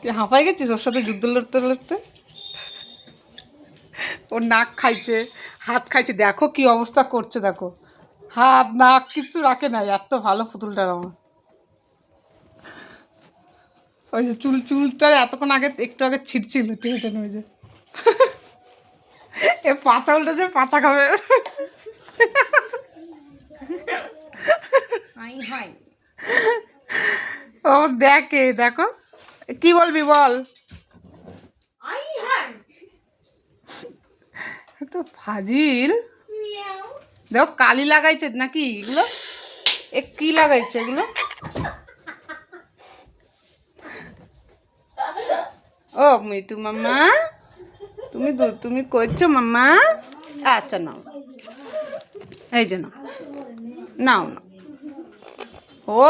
তুই হাঁপাই গেছিস ওর সাথে যুদ্ধ লড়তে লড়তে? ওর নাক খাইছে, হাত খাইছে, দেখো কি অবস্থা করছে, দেখো হাত নাক কিছু রাখে নাই, এত ভালো পুতুলটার আমার। ওই যে চুলটা এতক্ষণ আগে একটু আগে ছিটছিল টেনে টেনে, ওই যে এ পাচা উল্টেছে, পাচা খাবে। ও দেখে, দেখো কি বলবি বল। তো ফাজিল, দেখো কালি লাগাইছে নাকি এগুলো, এ কি লাগাইছে এগুলো? ও মিটু মাম্মা, তুমি করছো মাম্মা? আচ্ছা নাও, এই যে নাও নাও নাও। ও